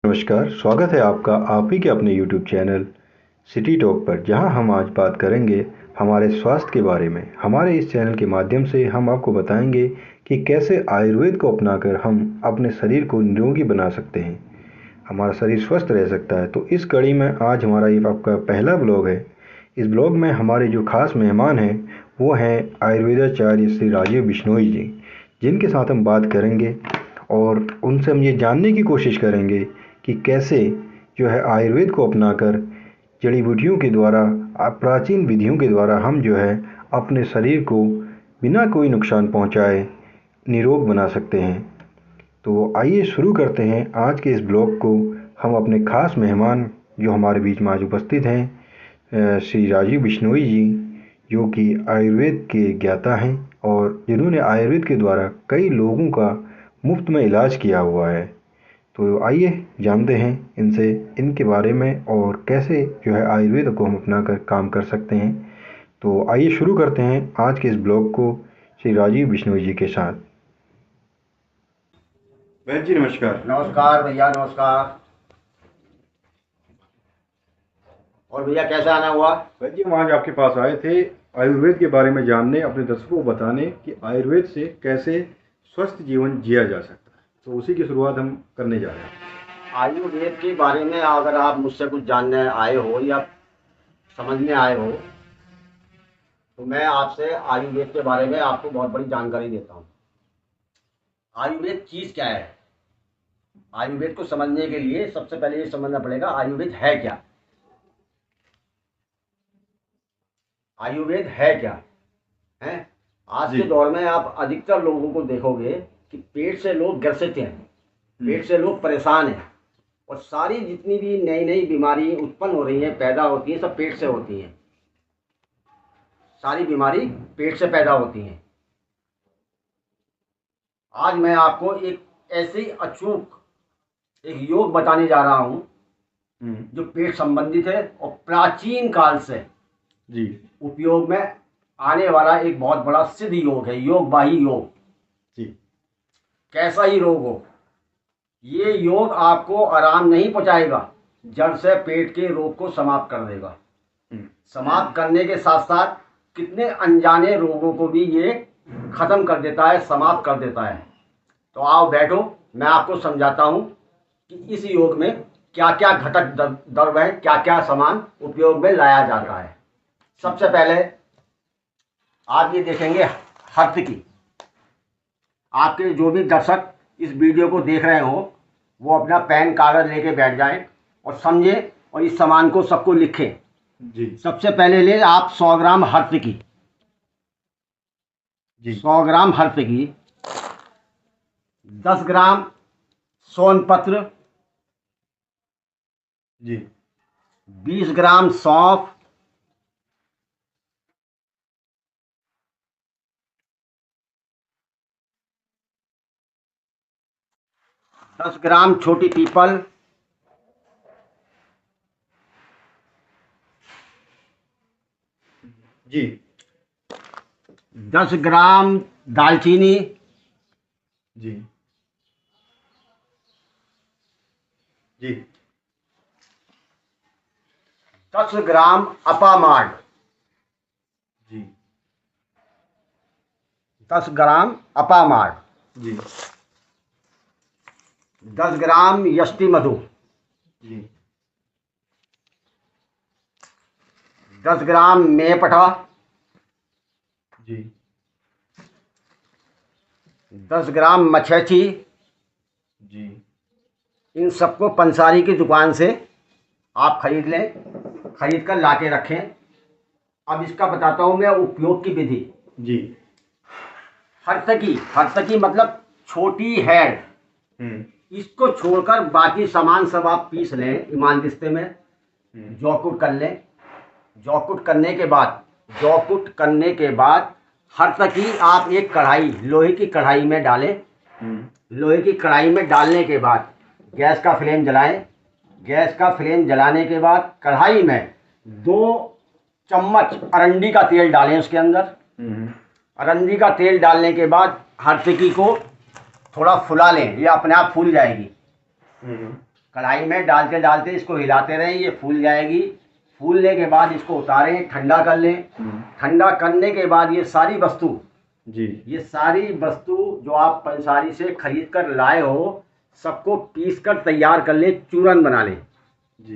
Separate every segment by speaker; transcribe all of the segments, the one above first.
Speaker 1: नमस्कार, स्वागत है आपका आप ही के अपने यूट्यूब चैनल सिटी टॉक पर, जहां हम आज बात करेंगे हमारे स्वास्थ्य के बारे में। हमारे इस चैनल के माध्यम से हम आपको बताएंगे कि कैसे आयुर्वेद को अपनाकर हम अपने शरीर को निरोगी बना सकते हैं, हमारा शरीर स्वस्थ रह सकता है। तो इस कड़ी में आज हमारा ये आपका पहला ब्लॉग है। इस ब्लॉग में हमारे जो खास मेहमान हैं वो हैं आयुर्वेदाचार्य श्री राजीव बिश्नोई जी, जिनके साथ हम बात करेंगे और उनसे हम ये जानने की कोशिश करेंगे कि कैसे जो है आयुर्वेद को अपनाकर जड़ी बूटियों के द्वारा प्राचीन विधियों के द्वारा हम जो है अपने शरीर को बिना कोई नुकसान पहुंचाए निरोग बना सकते हैं। तो आइए शुरू करते हैं आज के इस ब्लॉग को। हम अपने खास मेहमान जो हमारे बीच में आज उपस्थित हैं श्री राजीव बिश्नोई जी, जो कि आयुर्वेद के ज्ञाता हैं और जिन्होंने आयुर्वेद के द्वारा कई लोगों का मुफ्त में इलाज किया हुआ है। तो आइए जानते हैं इनसे इनके बारे में और कैसे जो है आयुर्वेद को हम अपनाकर काम कर सकते हैं। तो आइए शुरू करते हैं आज के इस ब्लॉग को श्री राजीव बिश्नोई जी के साथ। वैद्य जी नमस्कार।
Speaker 2: नमस्कार भैया, नमस्कार। और भैया कैसे आना हुआ?
Speaker 1: वैद्य जी, हम आज आपके पास आए थे आयुर्वेद के बारे में जानने, अपने दर्शकों को बताने कि आयुर्वेद से कैसे स्वस्थ जीवन जिया जा सकता है। तो उसी की शुरुआत हम करने जा रहे हैं।
Speaker 2: आयुर्वेद के बारे में अगर आप मुझसे कुछ जानने आए हो या समझने आए हो तो मैं आपसे आयुर्वेद के बारे में आपको बहुत बड़ी जानकारी देता हूँ। आयुर्वेद चीज़ क्या है? आयुर्वेद को समझने के लिए सबसे पहले ये समझना पड़ेगा आयुर्वेद है क्या। आयुर्वेद है क्या है? आज के दौर में आप अधिकतर लोगों को देखोगे कि पेट से लोग ग्रसित हैं, पेट से लोग परेशान हैं और सारी जितनी भी नई नई बीमारी उत्पन्न हो रही हैं, पैदा होती हैं, सब पेट से होती हैं। सारी बीमारी पेट से पैदा होती हैं। आज मैं आपको एक ऐसे ही अचूक एक योग बताने जा रहा हूँ जो पेट संबंधित है और प्राचीन काल से
Speaker 1: जी
Speaker 2: उपयोग में आने वाला एक बहुत बड़ा सिद्ध योग है, योग बाही योग।
Speaker 1: जी।
Speaker 2: कैसा ही रोग हो, ये योग आपको आराम नहीं पहुंचाएगा, जड़ से पेट के रोग को समाप्त कर देगा। समाप्त करने के साथ साथ कितने अनजाने रोगों को भी ये खत्म कर देता है, समाप्त कर देता है। तो आओ बैठो, मैं आपको समझाता हूँ कि इस योग में क्या क्या घटक द्रव्य है, क्या क्या सामान उपयोग में लाया जाता है। सबसे पहले आप ये देखेंगे हर्तकी। आपके जो भी दर्शक इस वीडियो को देख रहे हो वो अपना पेन कागज लेके बैठ जाएं और समझें और इस सामान को सबको लिखें।
Speaker 1: जी।
Speaker 2: सबसे पहले ले आप 100 ग्राम हर्तकी।
Speaker 1: जी।
Speaker 2: 100 ग्राम हर्तकी, 10 ग्राम सोनपत्र,
Speaker 1: जी।
Speaker 2: 20 ग्राम सौंफ, 10 ग्राम छोटी पीपल, 10 ग्राम दालचीनी,
Speaker 1: जी। जी।
Speaker 2: 10 ग्राम अपामार्ड,
Speaker 1: जी।
Speaker 2: 10 ग्राम अपामार्ड,
Speaker 1: जी।
Speaker 2: 10 ग्राम यष्टि मधु,
Speaker 1: जी।
Speaker 2: 10 ग्राम मेपठा,
Speaker 1: जी।
Speaker 2: 10 ग्राम मछली।
Speaker 1: जी।
Speaker 2: इन सबको पंसारी की दुकान से आप खरीद लें, खरीद कर ला के रखें। अब इसका बताता हूँ मैं उपयोग की विधि।
Speaker 1: जी।
Speaker 2: हर्तकी मतलब छोटी हैड। इसको छोड़कर बाकी सामान सब आप पीस लें इमामदिस्ते में, जौकुट कर लें। जौकुट करने के बाद हर्तकी आप एक कढ़ाई, लोहे की कढ़ाई में डालें। लोहे की कढ़ाई में डालने के बाद गैस का फ्लेम जलाएं। गैस का फ्लेम जलाने के बाद कढ़ाई में 2 चम्मच अरंडी का तेल डालें उसके अंदर। अरंडी का तेल डालने के बाद हर्तकी को थोड़ा फुला लें, ये अपने आप फूल जाएगी। कढ़ाई में डालते डालते इसको हिलाते रहें, ये फूल जाएगी। फूलने के बाद इसको उतारें, ठंडा कर लें। ठंडा करने के बाद ये सारी वस्तु
Speaker 1: जी,
Speaker 2: ये सारी वस्तु जो आप पंसारी से खरीद कर लाए हो, सबको पीस कर तैयार कर लें, चूरन बना लें
Speaker 1: जी।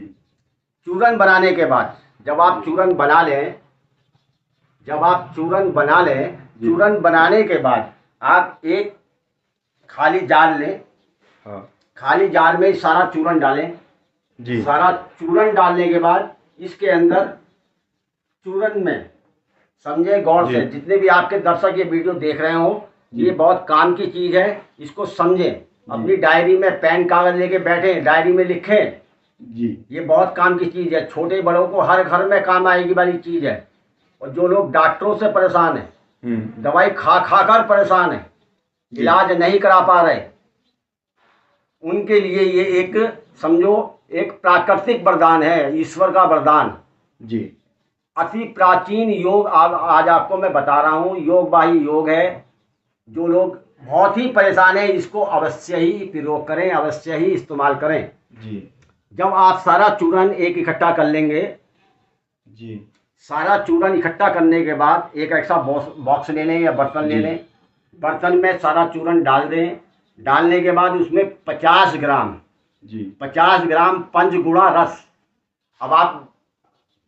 Speaker 2: चूरन बनाने के बाद जब आप चूरन बना लें, चूरन बनाने के बाद आप एक खाली जार लें।
Speaker 1: हाँ
Speaker 2: खाली जार में सारा चूरन डालें
Speaker 1: जी।
Speaker 2: सारा चूरन डालने के बाद इसके अंदर चूरन में समझे गौर से, जितने भी आपके दर्शक ये वीडियो देख रहे हो, ये बहुत काम की चीज़ है, इसको समझें। अपनी डायरी में पेन कागज लेके बैठे, डायरी में लिखें
Speaker 1: जी।
Speaker 2: ये बहुत काम की चीज़ है, छोटे बड़ों को हर घर में काम आएगी वाली चीज़ है। और जो लोग डॉक्टरों से परेशान हैं, दवाई खा खा कर परेशान हैं, इलाज नहीं करा पा रहे, उनके लिए ये एक समझो एक प्राकृतिक वरदान है, ईश्वर का वरदान
Speaker 1: जी।
Speaker 2: अति प्राचीन योग आज आपको मैं बता रहा हूँ, योगवाही योग है। जो लोग बहुत ही परेशान हैं, इसको अवश्य ही प्रयोग करें, अवश्य ही इस्तेमाल करें
Speaker 1: जी।
Speaker 2: जब आप सारा चूरन एक इकट्ठा कर लेंगे
Speaker 1: जी।
Speaker 2: सारा चूरन इकट्ठा करने के बाद एक ऐसा बॉक्स ले लें या बर्तन ले लें। बर्तन में सारा चूरन डाल दें। डालने के बाद उसमें 50 ग्राम
Speaker 1: जी।
Speaker 2: 50 ग्राम पंचगुणा रस। अब आप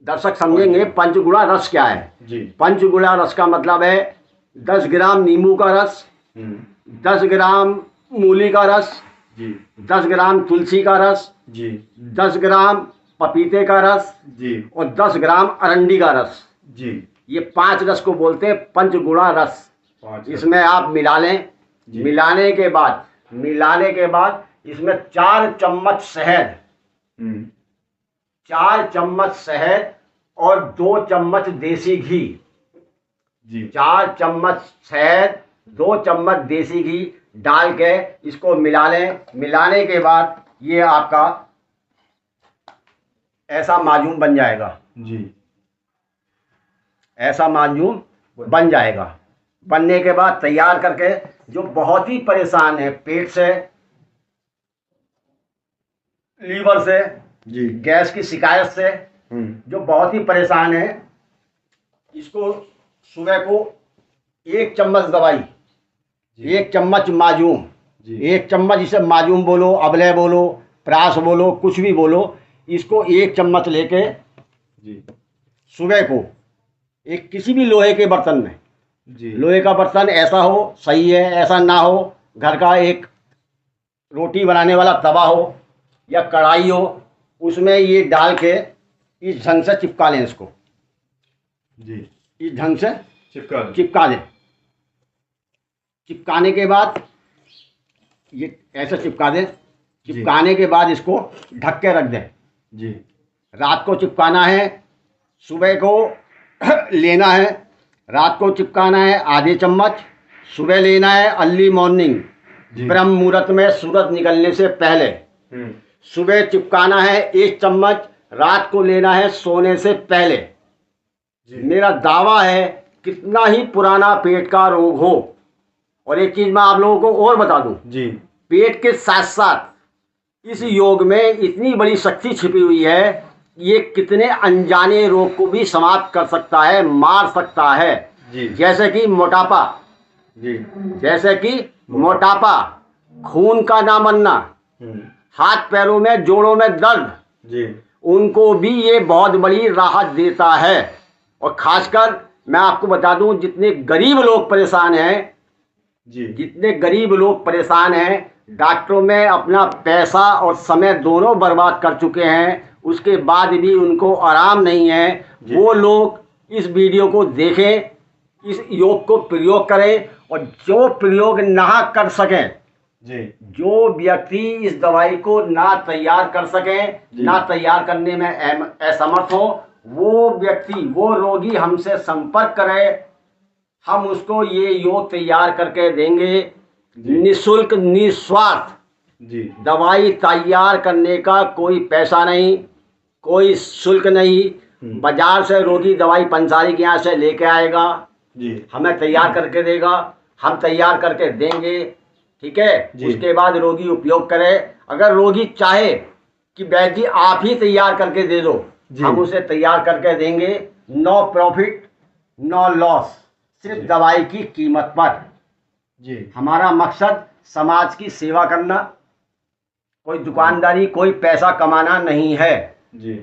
Speaker 2: दर्शक समझेंगे पंचगुणा रस क्या है
Speaker 1: जी।
Speaker 2: पंचगुणा रस का मतलब है 10 ग्राम नींबू का रस, 10 ग्राम मूली का रस
Speaker 1: जी।
Speaker 2: 10 ग्राम तुलसी का रस
Speaker 1: जी।
Speaker 2: 10 ग्राम पपीते का रस
Speaker 1: जी।
Speaker 2: और 10 ग्राम अरंडी का रस।
Speaker 1: जी।
Speaker 2: ये 5 रस को बोलते हैं पंचगुणा रस। इसमें आप मिला लें। मिलाने के बाद इसमें 4 चम्मच शहद 4 चम्मच शहद और 2 चम्मच देसी घी
Speaker 1: जी।
Speaker 2: 4 चम्मच शहद 2 चम्मच देसी घी डाल के इसको मिला लें। मिलाने के बाद ये आपका ऐसा माजून बन जाएगा
Speaker 1: जी।
Speaker 2: ऐसा माजून बन जाएगा। बनने के बाद तैयार करके जो बहुत ही परेशान है पेट से, लीवर से
Speaker 1: जी,
Speaker 2: गैस की शिकायत से, जो बहुत ही परेशान है, इसको सुबह को 1 चम्मच दवाई, 1 चम्मच माजून, 1 चम्मच इसे माजून बोलो, अबले बोलो, प्रास बोलो, कुछ भी बोलो, इसको 1 चम्मच लेके सुबह को एक किसी भी लोहे के बर्तन में
Speaker 1: जी।
Speaker 2: लोहे का बर्तन ऐसा हो सही है, ऐसा ना हो घर का एक रोटी बनाने वाला तवा हो या कढ़ाई हो, उसमें ये डाल के इस ढंग से चिपका लें इसको
Speaker 1: जी।
Speaker 2: इस ढंग से
Speaker 1: चिपका
Speaker 2: दें। चिपकाने के बाद ये ऐसे चिपका दें। चिपकाने के बाद इसको ढक के रख दें
Speaker 1: जी।
Speaker 2: रात को चिपकाना है, सुबह को लेना है। रात को चिपकाना है आधे चम्मच, सुबह लेना है अर्ली मॉर्निंग, ब्रह्म मुहूर्त में सूरज निकलने से पहले। सुबह चिपकाना है 1 चम्मच, रात को लेना है सोने से पहले। मेरा दावा है कितना ही पुराना पेट का रोग हो, और एक चीज़ मैं आप लोगों को और बता दूं
Speaker 1: जी,
Speaker 2: पेट के साथ साथ इस योग में इतनी बड़ी शक्ति छिपी हुई है, ये कितने अनजाने रोग को भी समाप्त कर सकता है, मार सकता है
Speaker 1: जी।
Speaker 2: जैसे कि मोटापा
Speaker 1: जी।
Speaker 2: जैसे कि मोटापा, खून का ना बनना, हाथ पैरों में जोड़ों में दर्द
Speaker 1: जी,
Speaker 2: उनको भी ये बहुत बड़ी राहत देता है। और खासकर मैं आपको बता दूं जितने गरीब लोग परेशान हैं जितने गरीब लोग परेशान हैं, डॉक्टरों में अपना पैसा और समय दोनों बर्बाद कर चुके हैं, उसके बाद भी उनको आराम नहीं है, वो लोग इस वीडियो को देखें, इस योग को प्रयोग करें। और जो प्रयोग ना कर सकें, जो व्यक्ति इस दवाई को ना तैयार कर सकें, ना तैयार करने में असमर्थ हो, वो व्यक्ति, वो रोगी हमसे संपर्क करे, हम उसको ये योग तैयार करके देंगे निःशुल्क निस्वार्थ। दवाई तैयार करने का कोई पैसा नहीं, कोई शुल्क नहीं। बाजार से रोगी दवाई पंसारी के यहाँ से लेके आएगा, हमें तैयार करके देगा, हम तैयार करके देंगे, ठीक है। उसके बाद रोगी उपयोग करे। अगर रोगी चाहे कि वैद्य जी आप ही तैयार करके दे दो, हम उसे तैयार करके देंगे। नो प्रॉफिट नो लॉस, सिर्फ दवाई की कीमत पर जी। हमारा मकसद समाज की सेवा करना, कोई दुकानदारी, कोई पैसा कमाना नहीं है जी।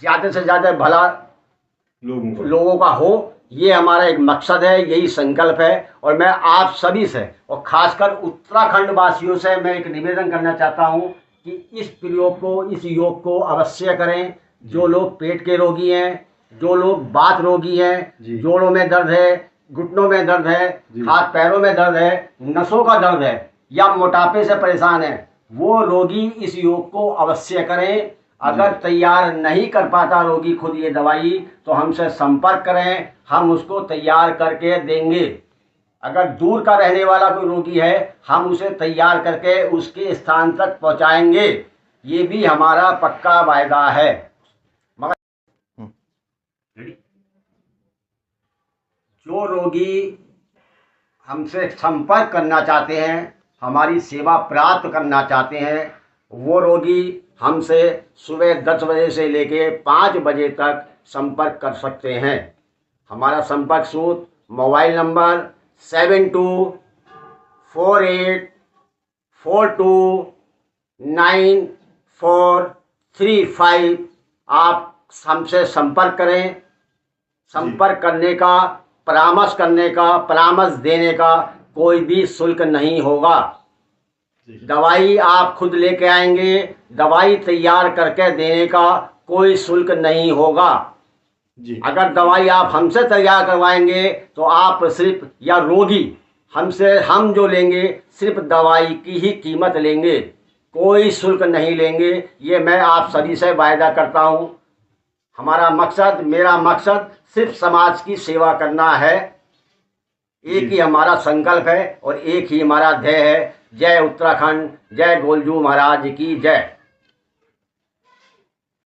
Speaker 2: ज्यादा से ज्यादा भला लोगों का हो, ये हमारा एक मकसद है, यही संकल्प है। और मैं आप सभी से और खासकर उत्तराखंड वासियों से मैं एक निवेदन करना चाहता हूँ कि इस प्रयोग को, इस योग को अवश्य करें। जो लोग पेट के रोगी हैं, जो लोग बात रोगी हैं, जोड़ों में दर्द है, घुटनों में दर्द है, हाथ पैरों में दर्द है, नसों का दर्द है या मोटापे से परेशान है, वो रोगी इस योग को अवश्य करें। अगर तैयार नहीं कर पाता रोगी खुद ये दवाई, तो हमसे संपर्क करें, हम उसको तैयार करके देंगे। अगर दूर का रहने वाला कोई रोगी है, हम उसे तैयार करके उसके स्थान तक पहुंचाएंगे, ये भी हमारा पक्का वायदा है। मगर जो रोगी हमसे संपर्क करना चाहते हैं, हमारी सेवा प्राप्त करना चाहते हैं, वो रोगी हमसे सुबह 10 बजे से लेके 5 बजे तक संपर्क कर सकते हैं। हमारा संपर्क सूत्र मोबाइल नंबर 7248429435। आप हमसे संपर्क करें। संपर्क करने का, परामर्श करने का, परामर्श देने का कोई भी शुल्क नहीं होगा। दवाई आप खुद लेके आएंगे, दवाई तैयार करके देने का कोई शुल्क नहीं होगा जी। अगर दवाई आप हमसे तैयार करवाएंगे तो आप सिर्फ, या रोगी हमसे, हम जो लेंगे सिर्फ दवाई की ही कीमत लेंगे, कोई शुल्क नहीं लेंगे। ये मैं आप सभी से वायदा करता हूँ। हमारा मकसद, मेरा मकसद सिर्फ समाज की सेवा करना है। एक ही हमारा संकल्प है और एक ही हमारा ध्येय है। जय उत्तराखंड, जय गोलजू महाराज की जय।